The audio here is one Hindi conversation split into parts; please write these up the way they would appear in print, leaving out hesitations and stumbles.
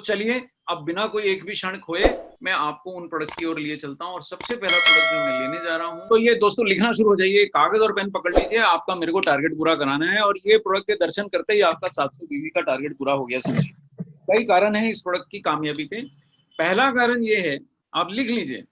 चलिए अब बिना कोई एक भी क्षण खोए मैं आपको उन प्रोडक्ट्स की ओर लिए चलता हूँ और सबसे पहला प्रोडक्ट जो मैं लेने जा रहा हूँ, तो ये दोस्तों लिखना शुरू हो जाइए, कागज और पेन पकड़ लीजिए, आपका मेरे को टारगेट पूरा कराना है और ये प्रोडक्ट के दर्शन करते ही आपका 700 बीवी का टारगेट पूरा हो गया। समझिए कई कारण है इस प्रोडक्ट की कामयाबी के। पहला कारण ये है, आप लिख लीजिए,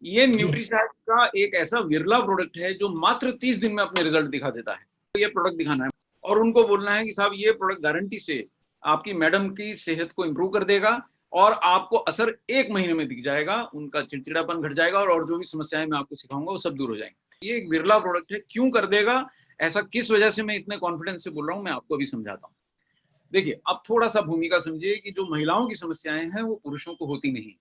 ये न्यूट्रीचार्ज का एक ऐसा विरला प्रोडक्ट है जो मात्र 30 दिन में अपने रिजल्ट दिखा देता है। तो ये प्रोडक्ट दिखाना है और उनको बोलना है कि साहब ये प्रोडक्ट गारंटी से आपकी मैडम की सेहत को इंप्रूव कर देगा और आपको असर 1 महीने में दिख जाएगा, उनका चिड़चिड़ापन घट जाएगा और जो भी समस्याएं मैं आपको सिखाऊंगा वो सब दूर हो जाएंगी। ये एक बिरला प्रोडक्ट है, क्यों कर देगा ऐसा, किस वजह से मैं इतने कॉन्फिडेंस से बोल रहा हूँ, मैं आपको अभी समझाता हूँ। देखिए अब थोड़ा सा भूमिका समझिए कि जो महिलाओं की समस्याएं हैं वो पुरुषों को होती नहीं।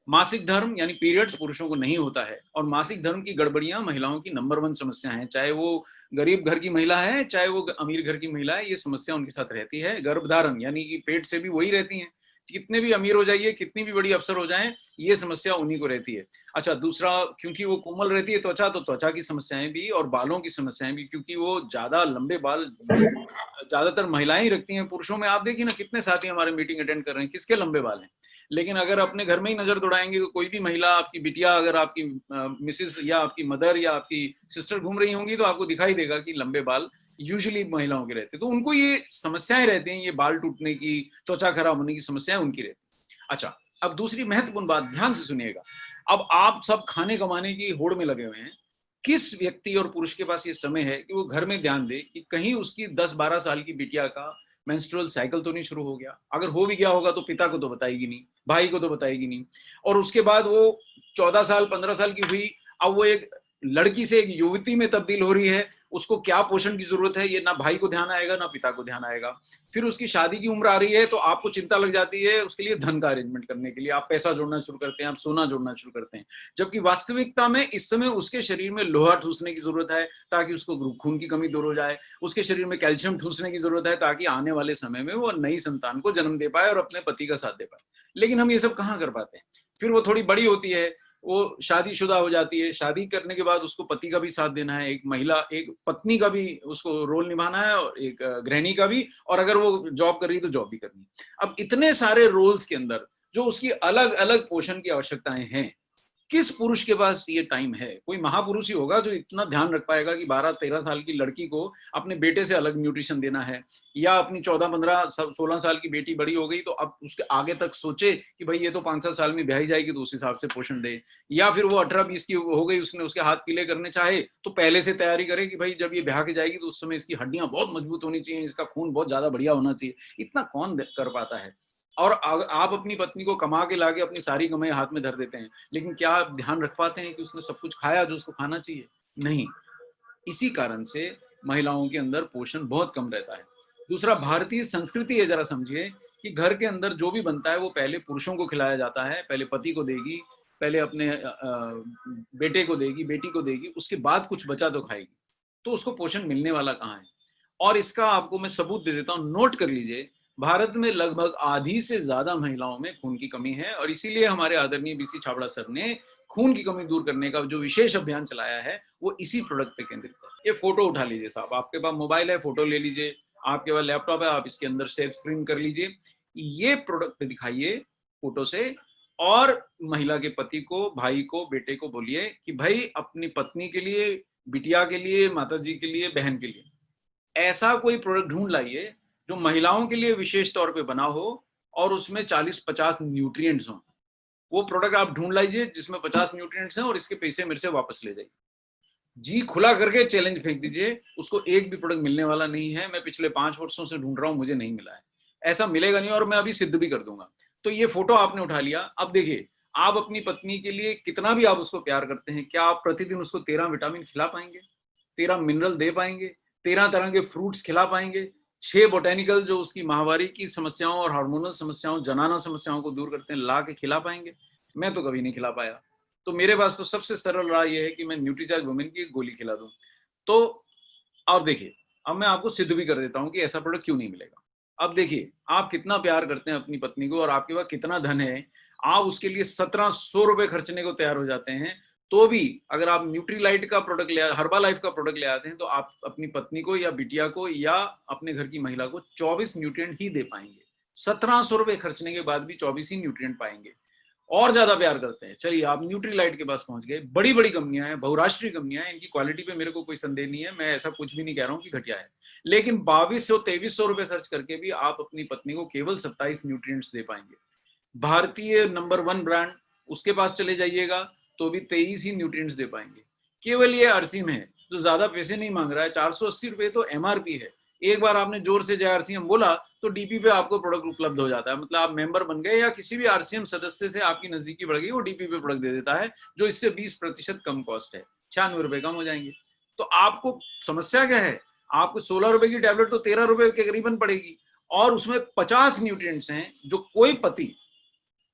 मासिक धर्म यानी पीरियड्स पुरुषों को नहीं होता है और मासिक धर्म की गड़बड़ियां महिलाओं की नंबर 1 समस्या है, चाहे वो गरीब घर की महिला है चाहे वो अमीर घर की महिला है, ये समस्या उनके साथ रहती है। गर्भधारण यानी कि पेट से भी वही रहती है, कितने भी अमीर हो जाइए, कितनी भी बड़ी अफसर हो जाएं, ये समस्या उन्हीं को रहती है। अच्छा दूसरा, क्योंकि वो कोमल रहती है त्वचा, तो त्वचा की समस्याएं भी और बालों की समस्याएं भी, क्योंकि वो ज्यादा लंबे बाल ज्यादातर महिलाएं ही रखती हैं। पुरुषों में आप देखिए ना, कितने साथी हमारे मीटिंग अटेंड कर रहे हैं, किसके लंबे बाल हैं, लेकिन अगर अपने घर में ही नजर दौड़ाएंगे तो कोई भी महिला, आपकी बिटिया, अगर आपकी मिसेस या आपकी मदर या आपकी सिस्टर घूम रही होंगी तो आपको दिखाई देगा कि लंबे बाल यूजुअली महिलाओं के रहते हैं। तो उनको ये समस्याएं रहती हैं, ये बाल टूटने की, त्वचा खराब होने की समस्याएं उनकी रहती हैं। अच्छा अब दूसरी महत्वपूर्ण बात ध्यान से सुनिएगा, अब आप सब खाने कमाने की होड़ में लगे हुए हैं, किस व्यक्ति और पुरुष के पास ये समय है कि वो घर में ध्यान दे कि कहीं उसकी 10-12 साल की बिटिया का मेंस्ट्रुअल साइकिल तो नहीं शुरू हो गया? अगर हो भी गया होगा तो पिता को तो बताएगी नहीं, भाई को तो बताएगी नहीं, और उसके बाद वो 14 साल 15 साल की हुई, अब वो एक लड़की से एक युवती में तब्दील हो रही है, उसको क्या पोषण की जरूरत है ये ना भाई को ध्यान आएगा ना पिता को ध्यान आएगा। फिर उसकी शादी की उम्र आ रही है तो आपको चिंता लग जाती है उसके लिए धन का अरेंजमेंट करने के लिए, आप पैसा जोड़ना शुरू करते हैं, आप सोना जोड़ना शुरू करते हैं, जबकि वास्तविकता में इस समय उसके शरीर में लोहा ठूसने की जरूरत है ताकि उसको खून की कमी दूर हो जाए, उसके शरीर में कैल्शियम ठूसने की जरूरत है ताकि आने वाले समय में वो नई संतान को जन्म दे पाए और अपने पति का साथ दे पाए। लेकिन हम ये सब कहाँ कर पाते हैं? फिर वो थोड़ी बड़ी होती है, वो शादीशुदा हो जाती है, शादी करने के बाद उसको पति का भी साथ देना है, एक महिला, एक पत्नी का भी उसको रोल निभाना है और एक गृहिणी का भी, और अगर वो जॉब कर रही है तो जॉब भी करनी है। अब इतने सारे रोल्स के अंदर जो उसकी अलग अलग पोषण की आवश्यकताएं हैं, किस पुरुष के पास ये टाइम है? कोई महापुरुष ही होगा जो इतना ध्यान रख पाएगा कि 12-13 साल की लड़की को अपने बेटे से अलग न्यूट्रिशन देना है, या अपनी 14-15-16 साल की बेटी बड़ी हो गई तो अब उसके आगे तक सोचे कि भाई ये तो 5-7 साल में ब्याही जाएगी तो उस हिसाब से पोषण दे, या फिर वो 18-20 की हो गई, उसने उसके हाथ पीले करने चाहे तो पहले से तैयारी करे कि भाई जब ये ब्याह के जाएगी तो उस समय इसकी हड्डियां बहुत मजबूत होनी चाहिए, इसका खून बहुत ज्यादा बढ़िया होना चाहिए। इतना कौन कर पाता है? और आप अपनी पत्नी को कमा के लाके अपनी सारी कमाई हाथ में धर देते हैं, लेकिन क्या आप ध्यान रख पाते हैं कि उसने सब कुछ खाया जो उसको खाना चाहिए? नहीं। इसी कारण से महिलाओं के अंदर पोषण बहुत कम रहता है। दूसरा, भारतीय संस्कृति है, जरा समझिए कि घर के अंदर जो भी बनता है वो पहले पुरुषों को खिलाया जाता है, पहले पति को देगी, पहले अपने बेटे को देगी, बेटी को देगी, उसके बाद कुछ बचा तो खाएगी, तो उसको पोषण मिलने वाला कहाँ है? और इसका आपको मैं सबूत दे देता हूँ, नोट कर लीजिए, भारत में लगभग आधी से ज्यादा महिलाओं में खून की कमी है और इसीलिए हमारे आदरणीय बीसी छाबड़ा सर ने खून की कमी दूर करने का जो विशेष अभियान चलाया है वो इसी प्रोडक्ट पे केंद्रित है। ये फोटो उठा लीजिए साहब, आपके पास मोबाइल है, फोटो ले लीजिए, आपके पास लैपटॉप है, आप इसके अंदर शेयर स्क्रीन कर लीजिए, ये प्रोडक्ट पे दिखाइए फोटो से, और महिला के पति को, भाई को, बेटे को बोलिए कि भाई अपनी पत्नी के लिए, बिटिया के लिए, माता जी के लिए, बहन के लिए ऐसा कोई प्रोडक्ट ढूंढ लाइए जो महिलाओं के लिए विशेष तौर पे बना हो और उसमें 40-50 न्यूट्रिएंट्स हों। वो प्रोडक्ट आप ढूंढ लाइए जिसमें 50 न्यूट्रिएंट्स हैं और इसके पैसे मेरे से वापस ले जाइए। जी खुला करके चैलेंज फेंक दीजिए, उसको एक भी प्रोडक्ट मिलने वाला नहीं है, मैं पिछले 5 वर्षों से ढूंढ रहा हूं, मुझे नहीं मिला है, ऐसा मिलेगा नहीं और मैं अभी सिद्ध भी कर दूंगा। तो ये फोटो आपने उठा लिया, अब देखिए आप अपनी पत्नी के लिए कितना भी आप उसको प्यार करते हैं, क्या आप प्रतिदिन उसको 13 विटामिन खिला पाएंगे, 13 मिनरल दे पाएंगे, 13 तरह के फ्रूट्स खिला पाएंगे, 6 बोटेनिकल जो उसकी माहवारी की समस्याओं और हार्मोनल समस्याओं, जनाना समस्याओं को दूर करते हैं, ला के खिला पाएंगे? मैं तो कभी नहीं खिला पाया। तो मेरे पास तो सबसे सरल राह यह है कि मैं न्यूट्रीचार्ज वुमेन की एक गोली खिला दूं। तो अब देखिए, अब मैं आपको सिद्ध भी कर देता हूं कि ऐसा प्रोडक्ट क्यों नहीं मिलेगा। अब देखिए आप कितना प्यार करते हैं अपनी पत्नी को और आपके पास कितना धन है, आप उसके लिए 1700 रुपए खर्चने को तैयार हो जाते हैं, तो भी अगर आप न्यूट्रीलाइट का प्रोडक्ट ले, हर्बा लाइफ का प्रोडक्ट ले आते हैं तो आप अपनी पत्नी को या बिटिया को या अपने घर की महिला को 24 न्यूट्रिएंट ही दे पाएंगे, 1700 रुपए खर्चने के बाद भी 24 ही न्यूट्रिएंट पाएंगे। और ज्यादा प्यार करते हैं, चलिए आप न्यूट्रीलाइट के पास पहुंच गए। बड़ी बड़ी कंपनियां हैं, बहुराष्ट्रीय कंपनियां हैं, इनकी क्वालिटी पे मेरे को कोई संदेह नहीं है, मैं ऐसा कुछ भी नहीं कह रहा हूं कि घटिया है, लेकिन 2200-2300 रुपए खर्च करके भी आप अपनी पत्नी को केवल 27 न्यूट्रिएंट्स दे पाएंगे। भारतीय नंबर 1 ब्रांड उसके पास चले जाइएगा तो भी 23 ही न्यूट्रिएंट्स दे पाएंगे। केवल ये आरसीएम है जो ज्यादा पैसे नहीं मांग रहा है, 480 रुपए तो एमआरपी है। एक बार आपने जोर से जय आरसीएम बोला तो डीपी पे आपको प्रोडक्ट उपलब्ध हो जाता है, मतलब आप मेंबर बन गए या किसी भी आरसीएम सदस्य से आपकी नजदीकी बढ़ गई, वो डीपी पे प्रोडक्ट दे देता है जो इससे 20% कम कॉस्ट है, 96 रुपए कम हो जाएंगे। तो आपको समस्या क्या है, आपको 16 रुपए की टैबलेट तो 13 रुपए के करीबन पड़ेगी, और उसमें 50 न्यूट्रिएंट्स हैं जो कोई पति,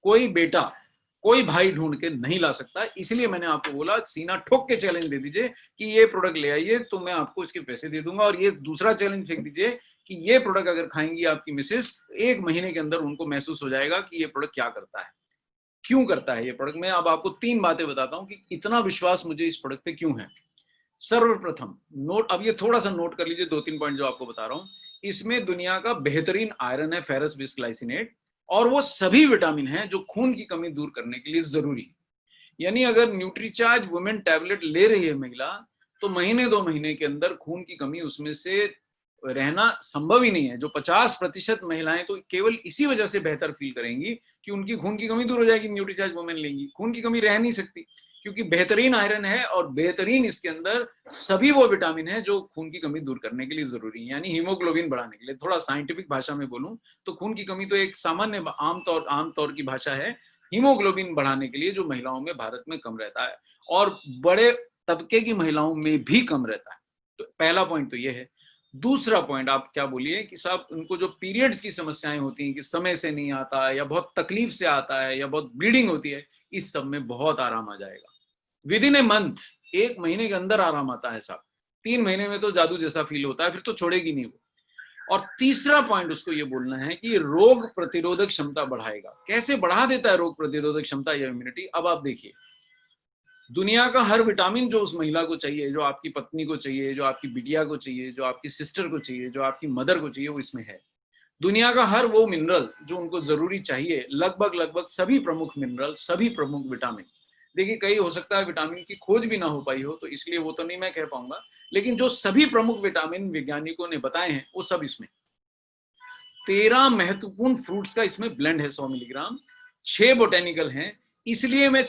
कोई बेटा, कोई भाई ढूंढ के नहीं ला सकता। इसलिए मैंने आपको बोला सीना ठोक के चैलेंज दे दीजिए कि ये प्रोडक्ट ले आइए तो मैं आपको इसके पैसे दे दूंगा, और ये दूसरा चैलेंज फेंक दीजिए कि ये प्रोडक्ट अगर खाएंगी आपकी मिसेस, 1 महीने के अंदर उनको महसूस हो जाएगा कि ये प्रोडक्ट क्या करता है, क्यों करता है ये प्रोडक्ट। मैं अब आपको 3 बातें बताता हूं कि इतना विश्वास मुझे इस प्रोडक्ट पे क्यों है। सर्वप्रथम नोट, अब ये थोड़ा सा नोट कर लीजिए 2-3 पॉइंट जो आपको बता रहा हूं। इसमें दुनिया का बेहतरीन आयरन है, फेरस बिस्ग्लाइसिनेट, और वो सभी विटामिन हैं जो खून की कमी दूर करने के लिए जरूरी। यानी अगर न्यूट्रीचार्ज वुमेन टैबलेट ले रही है महिला, तो महीने 2 महीने के अंदर खून की कमी उसमें से रहना संभव ही नहीं है। जो 50% महिलाएं तो केवल इसी वजह से बेहतर फील करेंगी कि उनकी खून की कमी दूर हो जाएगी, न्यूट्रीचार्ज वुमेन लेंगी। खून की कमी रह नहीं सकती क्योंकि बेहतरीन आयरन है और बेहतरीन इसके अंदर सभी वो विटामिन है जो खून की कमी दूर करने के लिए जरूरी है, यानी हीमोग्लोबिन बढ़ाने के लिए। थोड़ा साइंटिफिक भाषा में बोलूं तो खून की कमी तो एक सामान्य आमतौर की भाषा है, हीमोग्लोबिन बढ़ाने के लिए जो महिलाओं में भारत में कम रहता है और बड़े तबके की महिलाओं में भी कम रहता है। तो पहला पॉइंट तो ये है। दूसरा पॉइंट आप क्या बोलिए कि साहब उनको जो पीरियड्स की समस्याएं होती हैं कि समय से नहीं आता है या बहुत तकलीफ से आता है या बहुत ब्लीडिंग होती है, इस सब में बहुत आराम आ जाएगा विद इन ए मंथ। 1 महीने के अंदर आराम आता है साहब, 3 महीने में तो जादू जैसा फील होता है, फिर तो छोड़ेगी नहीं वो। और तीसरा पॉइंट उसको ये बोलना है कि रोग प्रतिरोधक क्षमता बढ़ाएगा। कैसे बढ़ा देता है रोग प्रतिरोधक क्षमता या इम्यूनिटी? अब आप देखिए, दुनिया का हर विटामिन जो उस महिला को चाहिए, जो आपकी पत्नी को चाहिए, जो आपकी बिटिया को चाहिए, जो आपकी सिस्टर को चाहिए, जो आपकी मदर को चाहिए, वो इसमें है। दुनिया का हर वो मिनरल जो उनको जरूरी चाहिए, लगभग सभी प्रमुख मिनरल, सभी प्रमुख विटामिन। देखिए कई हो सकता है विटामिन की खोज भी ना हो पाई हो, तो इसलिए वो तो नहीं मैं कह पाऊंगा, लेकिन जो सभी प्रमुख विटामिन वैज्ञानिकों ने बताए हैं वो सब इसमें। 13 महत्वपूर्ण फ्रूट्स का इसमें ब्लेंड है 100 मिलीग्राम, 6 बोटेनिकल हैं, इसलिए मैं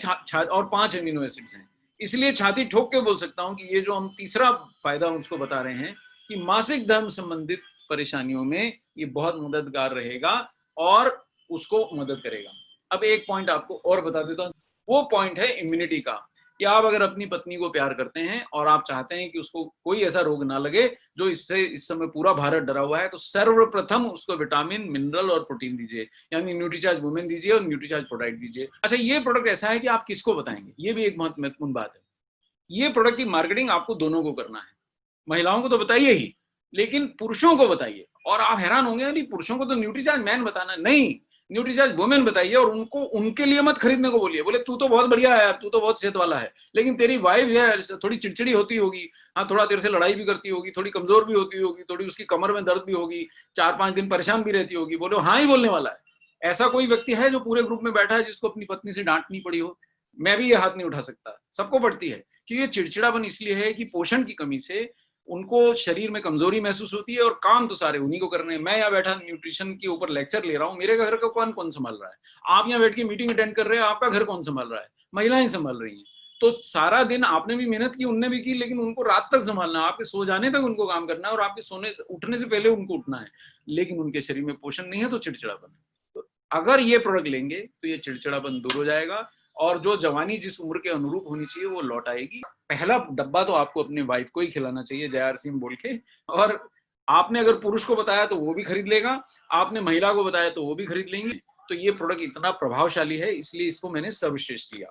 और 5 अमीनो एसिड्स हैं, इसलिए छाती ठोक के बोल सकता हूं कि ये जो हम तीसरा फायदा उसको बता रहे हैं कि मासिक धर्म संबंधित परेशानियों में ये बहुत मददगार रहेगा और उसको मदद करेगा। अब एक पॉइंट आपको और बता देता हूं, वो पॉइंट है इम्यूनिटी का, कि आप अगर अपनी पत्नी को प्यार करते हैं और आप चाहते हैं कि उसको कोई ऐसा रोग ना लगे जो इससे इस समय पूरा भारत डरा हुआ है, तो सर्वप्रथम उसको विटामिन, मिनरल और प्रोटीन दीजिए, यानी न्यूट्रीचार्ज वुमेन दीजिए और न्यूट्रीचार्ज प्रोडाइट दीजिए। अच्छा, ये प्रोडक्ट ऐसा है कि आप किसको बताएंगे, ये भी एक बहुत महत्वपूर्ण बात है। ये प्रोडक्ट की मार्केटिंग आपको दोनों को करना है, महिलाओं को तो बताइए ही, लेकिन पुरुषों को बताइए। और आप हैरान होंगे, नहीं पुरुषों को तो न्यूट्रीचार्ज मैन बताना, नहीं, न्यूट्रीचार्ज वुमेन बताइए और उनको उनके लिए मत खरीदने को बोलिए। बोले तू तो बहुत बढ़िया है यार, तू तो बहुत सेहत वाला है, लेकिन तेरी वाइफ है थोड़ी चिड़चिड़ी होती होगी, हाँ थोड़ा तेरे से लड़ाई भी करती होगी, थोड़ी कमजोर भी होती होगी, थोड़ी उसकी कमर में दर्द भी होगी, 4-5 दिन परेशान भी रहती होगी। बोलो हाँ ही बोलने वाला है। ऐसा कोई व्यक्ति है जो पूरे ग्रुप में बैठा है जिसको अपनी पत्नी से डांटनी पड़ी हो? मैं भी ये हाथ नहीं उठा सकता, सबको पड़ती है। कि ये चिड़चिड़ापन इसलिए है कि पोषण की कमी से उनको शरीर में कमजोरी महसूस होती है और काम तो सारे उन्हीं को करने हैं। मैं यहाँ बैठा न्यूट्रिशन के ऊपर लेक्चर ले रहा हूँ, मेरे घर का कौन संभाल रहा है? आप यहाँ बैठ के मीटिंग अटेंड कर रहे हैं, आपका घर कौन संभाल रहा है? महिलाएं संभाल रही हैं। तो सारा दिन आपने भी मेहनत की, उनने भी की, लेकिन उनको रात तक संभालना है, आपके सो जाने तक उनको काम करना है और आपके सोने उठने से पहले उनको उठना है, लेकिन उनके शरीर में पोषण नहीं है तो चिड़चिड़ापन है। तो अगर ये प्रोडक्ट लेंगे तो ये चिड़चिड़ापन दूर हो जाएगा और जो जवानी जिस उम्र के अनुरूप होनी चाहिए वो लौट आएगी। पहला डब्बा तो आपको अपने वाइफ को ही खिलाना चाहिए JRCM बोल के, और आपने अगर पुरुष को बताया तो वो भी खरीद लेगा, आपने महिला को बताया तो वो भी खरीद लेंगे। तो ये प्रोडक्ट इतना प्रभावशाली है, इसलिए इसको मैंने सर्वश्रेष्ठ दिया।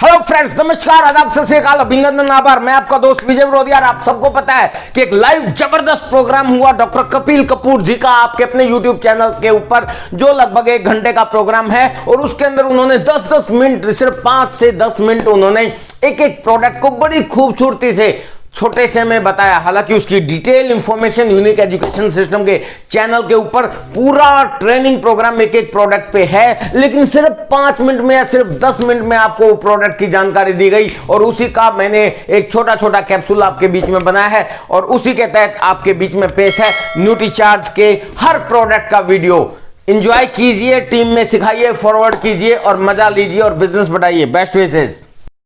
हेलो फ्रेंड्स, नमस्कार, आदाब, सत श्री अकाल, अभिनंदन, आभार। मैं आपका दोस्त विजय विरोधी। आप सबको पता है कि एक लाइव जबरदस्त प्रोग्राम हुआ डॉक्टर कपिल कपूर जी का आपके अपने YouTube चैनल के ऊपर, जो लगभग 1 घंटे का प्रोग्राम है, और उसके अंदर उन्होंने 10-10 मिनट, सिर्फ 5 से 10 मिनट उन्होंने एक प्रोडक्ट को बड़ी खूबसूरती से छोटे से में बताया। हालांकि उसकी detail information unique education system के चैनल के ऊपर पूरा ट्रेनिंग प्रोग्राम एक एक प्रोडक्ट पे है, लेकिन सिर्फ 5 मिनट में या सिर्फ 10 मिनट में आपको वो प्रोडक्ट की जानकारी दी गई और उसी का मैंने एक छोटा छोटा कैप्सूल आपके बीच में बनाया है और उसी के तहत आपके बीच में पेश है न्यूट्रीचार्ज के हर प्रोडक्ट का वीडियो। एंजॉय कीजिए, टीम में सिखाइए, फॉरवर्ड कीजिए और मजा लीजिए और बिजनेस बढ़ाइए। Best wishes.